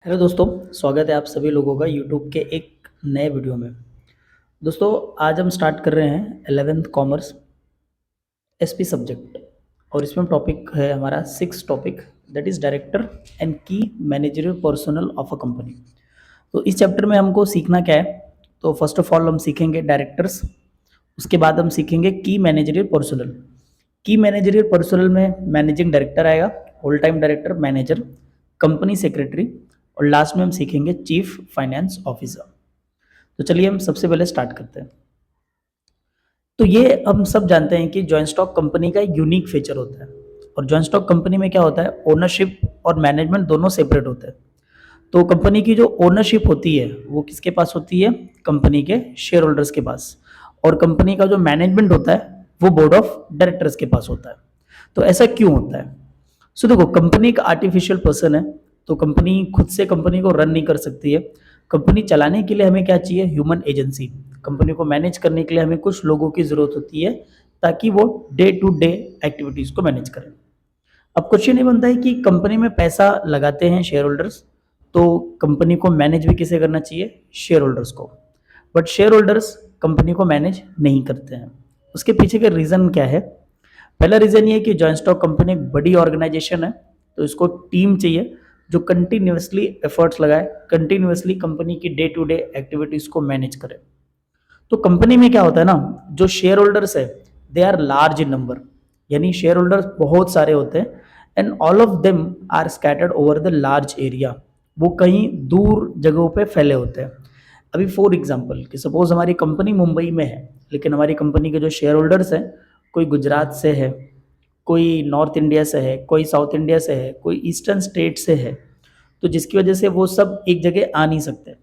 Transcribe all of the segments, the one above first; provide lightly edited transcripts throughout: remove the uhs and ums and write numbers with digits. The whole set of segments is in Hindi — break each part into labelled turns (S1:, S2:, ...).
S1: हेलो दोस्तों, स्वागत है आप सभी लोगों का यूट्यूब के एक नए वीडियो में। दोस्तों, आज हम स्टार्ट कर रहे हैं 11th कॉमर्स एसपी सब्जेक्ट और इसमें टॉपिक है हमारा 6 topic, that is director and key managerial personnel of a company. तो इस चैप्टर में हमको सीखना क्या है? तो फर्स्ट ऑफ ऑल हम सीखेंगे डायरेक्टर्स, उसके बाद हम सीखेंगे की मैनेजरियल पर्सनल। की मैनेजरियल पर्सनल में मैनेजिंग डायरेक्टर आएगा, whole time director, manager, company secretary और लास्ट में हम सीखेंगे चीफ फाइनेंस ऑफिसर। तो चलिए हम सबसे पहले स्टार्ट करते हैं। तो ये हम सब जानते हैं कि जॉइंट स्टॉक कंपनी का एक यूनिक फीचर होता है और जॉइंट स्टॉक कंपनी में क्या होता है, ओनरशिप और मैनेजमेंट दोनों सेपरेट होते हैं। तो कंपनी की जो ओनरशिप होती है वो किसके पास होती है? कंपनी के शेयर होल्डर्स के पास। और कंपनी का जो मैनेजमेंट होता है वो बोर्ड ऑफ डायरेक्टर्स के पास होता है। तो ऐसा क्यों होता है? सो देखो, कंपनी एक आर्टिफिशियल पर्सन है, तो कंपनी खुद से कंपनी को रन नहीं कर सकती है। कंपनी चलाने के लिए हमें क्या चाहिए? Human agency. कंपनी को मैनेज करने के लिए हमें कुछ लोगों की जरूरत होती है ताकि वो डे टू डे एक्टिविटीज को मैनेज करें। अब क्वेश्चन ये बनता है कि कंपनी में पैसा लगाते हैं शेयर होल्डर्स, तो कंपनी को मैनेज भी किसे करना चाहिए? शेयर होल्डर्स को। बट शेयर होल्डर्स कंपनी को मैनेज नहीं करते हैं। उसके पीछे का रीजन क्या है? पहला रीजन ये है कि जॉइंट स्टॉक कंपनी एक बड़ी ऑर्गेनाइजेशन है, तो इसको टीम चाहिए जो कंटिन्यूअसली एफर्ट्स लगाए, कंटिन्यूअसली कंपनी की डे टू डे एक्टिविटीज को मैनेज करे। तो कंपनी में क्या होता है ना, जो शेयर होल्डर्स है they are large in number, यानी शेयर होल्डर्स बहुत सारे होते हैं and all of them are scattered over the large area. वो कहीं दूर जगहों पे फैले होते हैं। अभी फॉर एग्जांपल कि सपोज हमारी कंपनी मुंबई में है, लेकिन हमारी कंपनी के जो शेयर होल्डर्स हैं कोई गुजरात से है, कोई नॉर्थ इंडिया से है, कोई साउथ इंडिया से है, कोई ईस्टर्न स्टेट से है, तो जिसकी वजह से वो सब एक जगह आ नहीं सकते।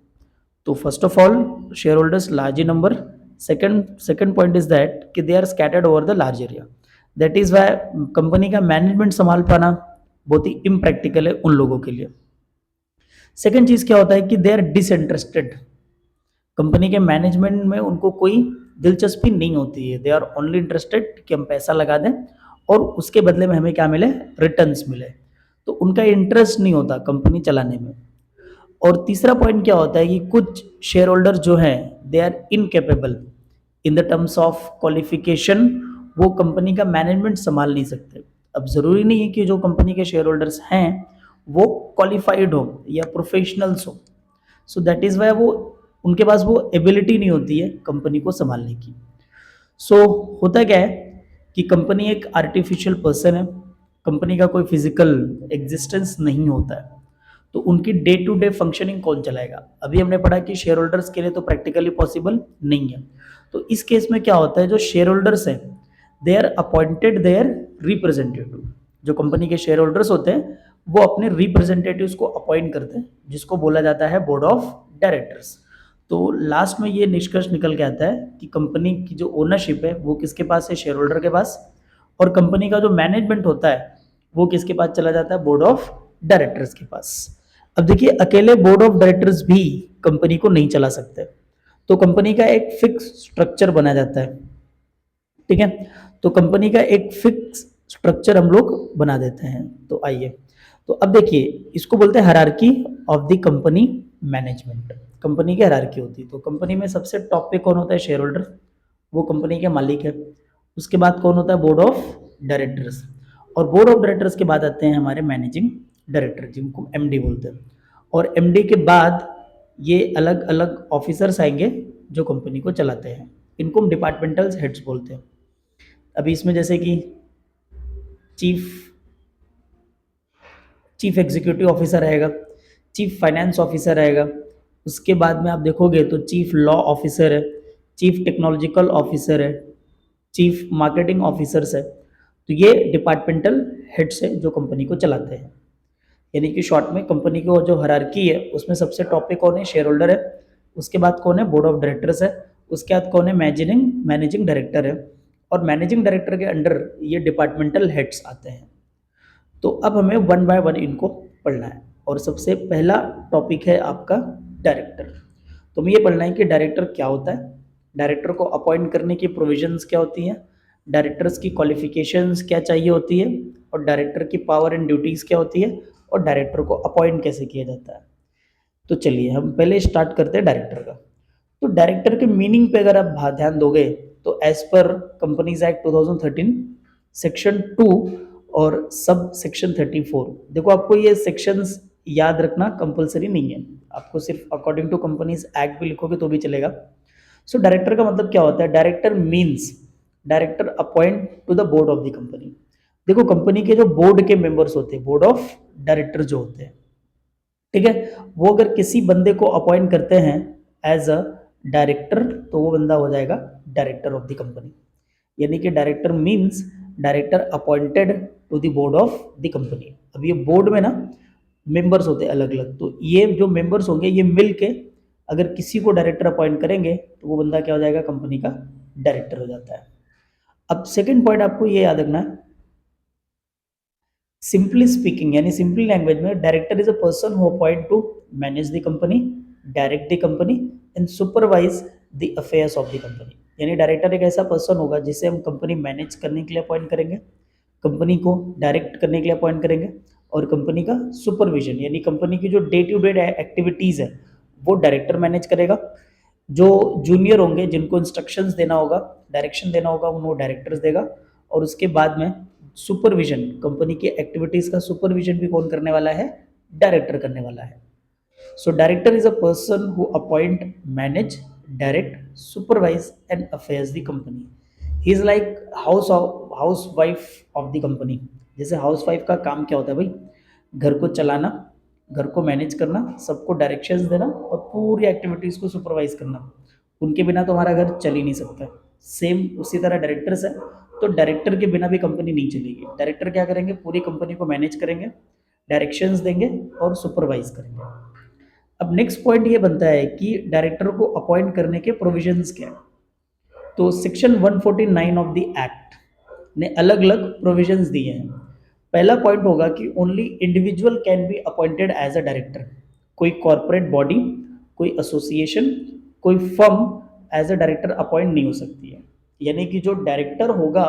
S1: तो first of all shareholders large in number. Second point is that कि they are scattered over the large area. That is why company का मैनेजमेंट संभाल पाना बहुत ही इम्प्रैक्टिकल है उन लोगों के लिए। सेकंड चीज क्या होता है कि दे आर डिसइंटरेस्टेड। कंपनी के मैनेजमेंट में उनको कोई दिलचस्पी नहीं होती है। दे आर ओनली इंटरेस्टेड कि हम पैसा लगा दें और उसके बदले में हमें क्या मिले? रिटर्न्स मिले। तो उनका इंटरेस्ट नहीं होता कंपनी चलाने में। और तीसरा पॉइंट क्या होता है कि कुछ शेयर होल्डर जो हैं they are incapable in the terms of qualification. वो कंपनी का मैनेजमेंट संभाल नहीं सकते। अब ज़रूरी नहीं है कि जो कंपनी के शेयर होल्डर्स हैं वो क्वालिफाइड हो या प्रोफेशनल्स हो। सो दैट इज़ वाई वो उनके पास वो एबिलिटी नहीं होती है कंपनी को संभालने की। सो होता क्या है कि कंपनी एक आर्टिफिशियल पर्सन है, कंपनी का कोई फिजिकल एग्जिस्टेंस नहीं होता है। तो उनकी डे टू डे फंक्शनिंग कौन चलाएगा? अभी हमने पढ़ा कि शेयर होल्डर्स के लिए तो प्रैक्टिकली पॉसिबल नहीं है। तो इस केस में क्या होता है, जो शेयर होल्डर्स हैं they are appointed their representative. जो कंपनी के शेयर होल्डर्स होते हैं वो अपने रिप्रेजेंटेटिव्स को अपॉइंट करते हैं, जिसको बोला जाता है बोर्ड ऑफ डायरेक्टर्स। तो लास्ट में ये निष्कर्ष निकल के आता है कि कंपनी की जो ओनरशिप है वो किसके पास है? शेयर होल्डर के पास। और कंपनी का जो मैनेजमेंट होता है वो किसके पास चला जाता है? बोर्ड ऑफ डायरेक्टर्स के पास। अब देखिए, अकेले बोर्ड ऑफ डायरेक्टर्स भी कंपनी को नहीं चला सकते, तो कंपनी का एक फिक्स स्ट्रक्चर बना जाता है। ठीक है, तो कंपनी का एक फिक्स स्ट्रक्चर हम लोग बना देते हैं। तो आइए, तो अब देखिए, इसको बोलते हैं hierarchy of the company management. Company की हायरार्की होती है। तो कंपनी में सबसे टॉप पे कौन होता है? शेयर होल्डर, वो कंपनी के मालिक है। उसके बाद कौन होता है? Board of directors. और बोर्ड ऑफ डायरेक्टर्स के बाद आते हैं हमारे मैनेजिंग डायरेक्टर, जिनको एमडी बोलते हैं। और एमडी के बाद ये अलग अलग ऑफिसर्स आएंगे जो कंपनी को चलाते हैं। इनको हम डिपार्टमेंटल हेड्स बोलते हैं। अभी इसमें जैसे कि चीफ चीफ एग्जीक्यूटिव ऑफिसर रहेगा, चीफ फाइनेंस ऑफिसर रहेगा। उसके बाद में आप देखोगे तो चीफ लॉ ऑफिसर है, चीफ टेक्नोलॉजिकल ऑफिसर है, चीफ मार्केटिंग ऑफिसर्स है। तो ये डिपार्टमेंटल हेड्स है जो कंपनी को चलाते हैं। यानी कि शॉर्ट में कंपनी की जो हायरार्की है उसमें सबसे टॉप पे कौन है? शेयर होल्डर है। उसके बाद कौन है? बोर्ड ऑफ डायरेक्टर्स है। उसके बाद कौन है? मैनेजिंग डायरेक्टर है। और मैनेजिंग डायरेक्टर के अंडर ये डिपार्टमेंटल हेड्स आते हैं। तो अब हमें वन बाय वन इनको पढ़ना है। और सबसे पहला टॉपिक है आपका डायरेक्टर। तो हमें ये पढ़ना है कि डायरेक्टर क्या होता है, डायरेक्टर को अपॉइंट करने की प्रोविजंस क्या होती हैं, डायरेक्टर्स की क्वालिफिकेशंस क्या चाहिए होती है, और डायरेक्टर की पावर एंड ड्यूटीज़ क्या होती है, और डायरेक्टर को अपॉइंट कैसे किया जाता है। तो चलिए हम पहले स्टार्ट करते हैं डायरेक्टर का। तो डायरेक्टर के मीनिंग पे अगर आप ध्यान दोगे तो as per companies act 2013 section 2 और सब सेक्शन 34, देखो आपको ये सेक्शंस याद रखना कंपलसरी नहीं है, आपको सिर्फ अकॉर्डिंग टू कंपनीज एक्ट भी लिखोगे तो भी चलेगा। सो डायरेक्टर का मतलब क्या होता है? Director means director upon two the board of the company. देखो कंपनी के जो बोर्ड के मेंबर्स होते हैं, बोर्ड ऑफ डायरेक्टर जो होते हैं, ठीक है, वो अगर किसी बंदे को अपॉइंट करते हैं एज अ डायरेक्टर तो वो बंदा हो जाएगा डायरेक्टर ऑफ द कंपनी। यानी कि director means director appointed to the board of the company. अब ये बोर्ड में ना मेंबर्स होते हैं अलग अलग, तो ये जो मेंबर्स होंगे ये मिल के अगर किसी को डायरेक्टर अपॉइंट करेंगे तो वो बंदा क्या हो जाएगा? कंपनी का डायरेक्टर हो जाता है। अब सेकंड पॉइंट आपको ये याद रखना है, सिंपली स्पीकिंग यानी सिंपल लैंग्वेज में director is a person who upon two manage the company, direct the company and supervise the affairs of the company. यानी डायरेक्टर एक ऐसा पर्सन होगा जिसे हम कंपनी मैनेज करने के लिए अपॉइंट करेंगे, कंपनी को डायरेक्ट करने के लिए अपॉइंट करेंगे और कंपनी का सुपरविजन यानी कंपनी की जो डे टू डे एक्टिविटीज़ है वो डायरेक्टर मैनेज करेगा। जो जूनियर होंगे जिनको इंस्ट्रक्शंस देना होगा, डायरेक्शन देना होगा, उन वो डायरेक्टर्स देगा। और उसके बाद में सुपरविजन, कंपनी की एक्टिविटीज़ का सुपरविजन भी कौन करने वाला है? डायरेक्टर करने वाला है। So director is a person who appoint, manage, direct, supervise and affairs the company. He is like housewife of the company. जैसे हाउसवाइफ का काम क्या होता है भाई? घर को चलाना, घर को मैनेज करना, सबको डायरेक्शंस देना और पूरी एक्टिविटीज़ को सुपरवाइज करना। उनके बिना तो हमारा घर चल ही नहीं सकता। सेम उसी तरह डायरेक्टर्स है, तो डायरेक्टर के बिना भी कंपनी नहीं चलेगी। डायरेक्टर क्या करेंगे? पूरी कंपनी को मैनेज करेंगे, डायरेक्शंस देंगे और सुपरवाइज करेंगे। अब नेक्स्ट पॉइंट ये बनता है कि डायरेक्टर को अपॉइंट करने के प्रोविजंस क्या है। तो सेक्शन 149 ऑफ द एक्ट ने अलग अलग प्रोविजंस दिए हैं। पहला पॉइंट होगा कि only individual can be appointed as a director. कोई कॉरपोरेट बॉडी, कोई एसोसिएशन, कोई firm as a director appoint नहीं हो सकती है। यानी कि जो डायरेक्टर होगा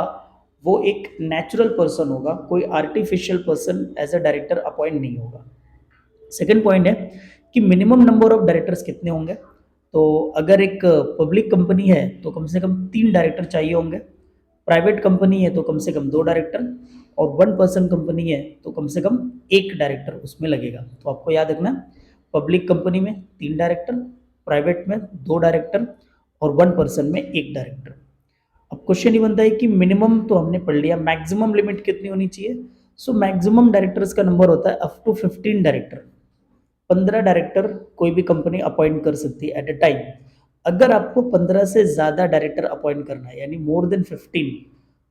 S1: वो एक नेचुरल पर्सन होगा, कोई artificial person as a director appoint नहीं होगा। सेकेंड पॉइंट है कि मिनिमम नंबर ऑफ डायरेक्टर्स कितने होंगे। तो अगर एक पब्लिक कंपनी है तो कम से कम 3 डायरेक्टर चाहिए होंगे, प्राइवेट कंपनी है तो कम से कम 2 डायरेक्टर, और 1 पर्सन कंपनी है तो कम से कम 1 डायरेक्टर उसमें लगेगा। तो आपको याद रखना, पब्लिक कंपनी में 3 डायरेक्टर, प्राइवेट में 2 डायरेक्टर और 1 पर्सन में 1 डायरेक्टर। अब क्वेश्चन ये बनता है कि मिनिमम तो हमने पढ़ लिया, मैक्सिमम लिमिट कितनी होनी चाहिए। सो मैक्सिमम डायरेक्टर्स का नंबर होता है अप टू 15 डायरेक्टर। 15 डायरेक्टर कोई भी कंपनी अपॉइंट कर सकती है एट अ टाइम। अगर आपको 15 से ज़्यादा डायरेक्टर अपॉइंट करना है यानी मोर देन 15,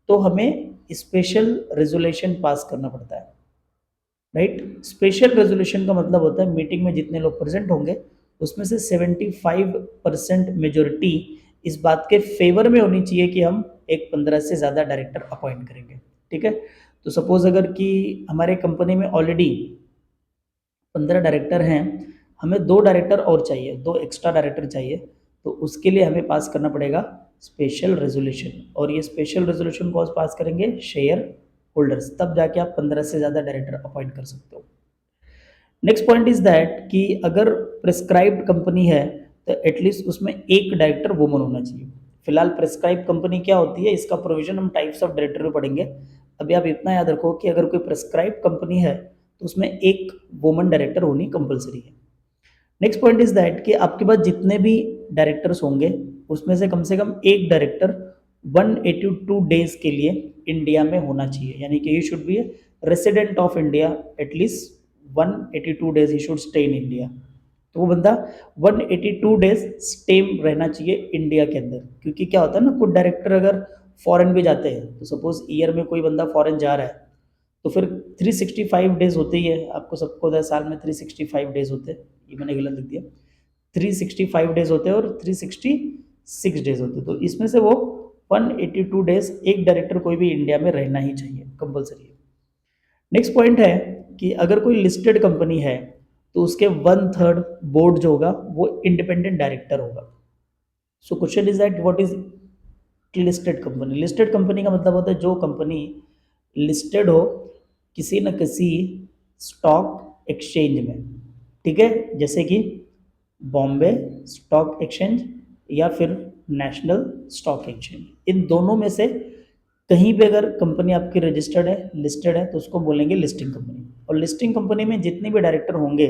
S1: तो हमें स्पेशल रेजोल्यूशन पास करना पड़ता है, राइट। स्पेशल रेजोल्यूशन का मतलब होता है मीटिंग में जितने लोग प्रेजेंट होंगे उसमें से 75% मेजोरिटी इस बात के फेवर में होनी चाहिए कि हम एक 15 से ज़्यादा डायरेक्टर अपॉइंट करेंगे, ठीक है। तो सपोज अगर कि हमारे कंपनी में ऑलरेडी 15 डायरेक्टर हैं, हमें 2 डायरेक्टर और चाहिए, 2 एक्स्ट्रा डायरेक्टर चाहिए, तो उसके लिए हमें पास करना पड़ेगा स्पेशल रेजोल्यूशन। और ये स्पेशल रेजोल्यूशन कौन पास करेंगे? Share holders. तब जाके आप 15 से ज़्यादा डायरेक्टर अपॉइंट कर सकते हो। नेक्स्ट पॉइंट इज दैट कि अगर प्रिस्क्राइब्ड कंपनी है तो एटलीस्ट उसमें एक डायरेक्टर वुमन होना चाहिए। फिलहाल प्रिस्क्राइब कंपनी क्या होती है इसका प्रोविजन हम टाइप्स ऑफ डायरेक्टर में पढ़ेंगे। अभी आप इतना याद रखो कि अगर कोई प्रिस्क्राइब कंपनी है तो उसमें एक वुमन डायरेक्टर होनी कंपलसरी है। नेक्स्ट पॉइंट इज दैट कि आपके पास जितने भी डायरेक्टर्स होंगे उसमें से कम एक डायरेक्टर 182 डेज के लिए इंडिया में होना चाहिए। यानी कि he should be resident of India, at least 182 days he should stay in India. तो वो बंदा 182 डेज स्टे रहना चाहिए इंडिया के अंदर। क्योंकि क्या होता है ना, कुछ डायरेक्टर अगर फॉरेन भी जाते हैं, तो सपोज ईयर में कोई बंदा फॉरेन जा रहा है तो फिर 365 डेज होते ही है, आपको सबको 10 साल में 365 डेज होते हैं, ये मैंने गलत लिख दिया, 365 डेज होते हैं और 366 डेज होते हैं। तो इसमें से वो 182 डेज एक डायरेक्टर कोई भी इंडिया में रहना ही चाहिए, कंपलसरी है। नेक्स्ट पॉइंट है कि अगर कोई लिस्टेड कंपनी है तो उसके 1/3 बोर्ड जो होगा वो इंडिपेंडेंट डायरेक्टर होगा। So question is that what is listed company. Listed company का मतलब होता है जो कंपनी लिस्टेड हो किसी न किसी स्टॉक एक्सचेंज में, ठीक है, जैसे कि बॉम्बे स्टॉक एक्सचेंज या फिर नेशनल स्टॉक एक्सचेंज, इन दोनों में से कहीं पे अगर कंपनी आपकी रजिस्टर्ड है, लिस्टेड है, तो उसको बोलेंगे लिस्टिंग कंपनी। और लिस्टिंग कंपनी में जितने भी डायरेक्टर होंगे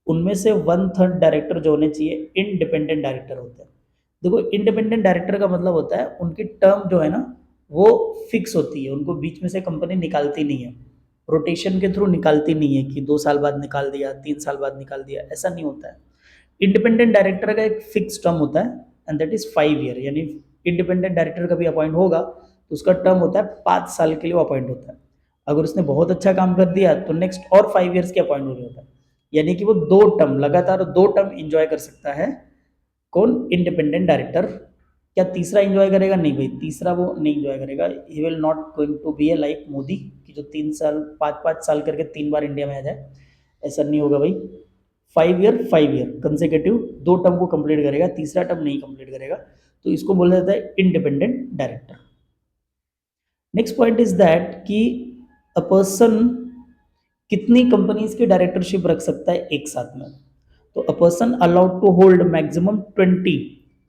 S1: उनमें से 1/3 डायरेक्टर जो होने चाहिए इंडिपेंडेंट डायरेक्टर होते हैं। देखो, इंडिपेंडेंट डायरेक्टर का मतलब होता है उनकी टर्म जो है ना वो फिक्स होती है, उनको बीच में से कंपनी निकालती नहीं है, रोटेशन के थ्रू निकालती नहीं है कि 2 साल बाद निकाल दिया, 3 साल बाद निकाल दिया, ऐसा नहीं होता है। इंडिपेंडेंट डायरेक्टर का एक फिक्स टर्म होता है एंड दैट इज 5 ईयर, यानी इंडिपेंडेंट डायरेक्टर कभी अपॉइंट होगा तो उसका टर्म होता है 5 साल के लिए वो अपॉइंट होता है। अगर उसने बहुत अच्छा काम कर दिया तो नेक्स्ट और 5 ईयर्स के अपॉइंट हो जाता है, यानी कि वो 2 टर्म लगातार 2 टर्म इंजॉय कर सकता है। कौन? Independent director. क्या तीसरा इंजॉय करेगा? नहीं भाई, तीसरा वो नहीं इंजॉय करेगा। He will not going to be a like Modi कि जो 3 साल 5-5 साल करके 3 बार इंडिया में आ जाए, ऐसा नहीं होगा भाई। 5 ईयर कंसेक्यूटिव 2 टर्म को कंप्लीट करेगा, तीसरा टर्म नहीं कंप्लीट करेगा, तो इसको बोला जाता है independent director. Next point is that कि अ पर्सन कितनी कंपनीज की डायरेक्टरशिप रख सकता है एक साथ में? तो a person allowed to hold maximum 20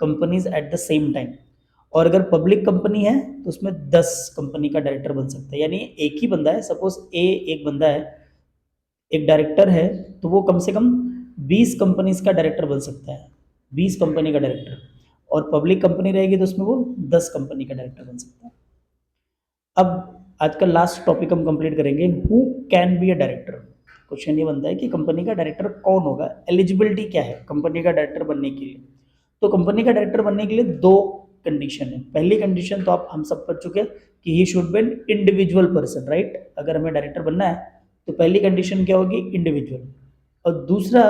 S1: companies at the same time. और अगर पब्लिक कंपनी है तो उसमें 10 कंपनी का डायरेक्टर बन सकता है, यानी एक ही बंदा है, सपोज ए एक बंदा है, एक डायरेक्टर है, तो वो कम से कम 20 कंपनीज का डायरेक्टर बन सकता है, 20 कंपनी का डायरेक्टर। और पब्लिक कंपनी रहेगी तो उसमें वो 10 कंपनी का डायरेक्टर बन सकता है। अब आज का लास्ट टॉपिक हम कंप्लीट करेंगे, who can be a director. Question ये बनता है कि कंपनी का डायरेक्टर कौन होगा, एलिजिबिलिटी क्या है कंपनी का डायरेक्टर बनने के लिए। तो कंपनी का डायरेक्टर बनने के लिए 2 कंडीशन है। पहली कंडीशन तो आप हम सब पढ़ चुके हैं कि he should be an individual person, right. अगर हमें डायरेक्टर बनना है तो पहली कंडीशन क्या होगी? इंडिविजुअल। और दूसरा,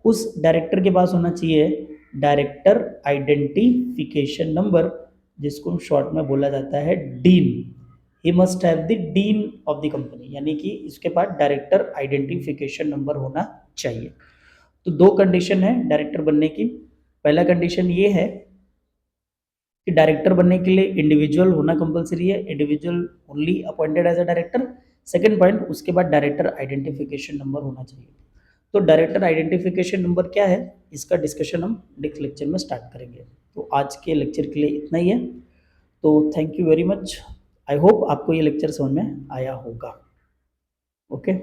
S1: उस डायरेक्टर के पास होना चाहिए डायरेक्टर आइडेंटिफिकेशन नंबर, जिसको शॉर्ट में बोला जाता है dean. He must have the dean of the company, यानी कि इसके पास डायरेक्टर आइडेंटिफिकेशन नंबर होना चाहिए। तो 2 कंडीशन है डायरेक्टर बनने की। पहला कंडीशन ये है कि डायरेक्टर बनने के लिए इंडिविजुअल होना कंपलसरी है, individual only appointed as a director. Second point, उसके बाद डायरेक्टर आइडेंटिफिकेशन नंबर होना चाहिए। तो डायरेक्टर आइडेंटिफिकेशन नंबर क्या है, इसका डिस्कशन हम नेक्स्ट लेक्चर में स्टार्ट करेंगे। तो आज के लेक्चर के लिए इतना ही है। तो thank you very much. I hope आपको ये लेक्चर समझ में आया होगा। ओके।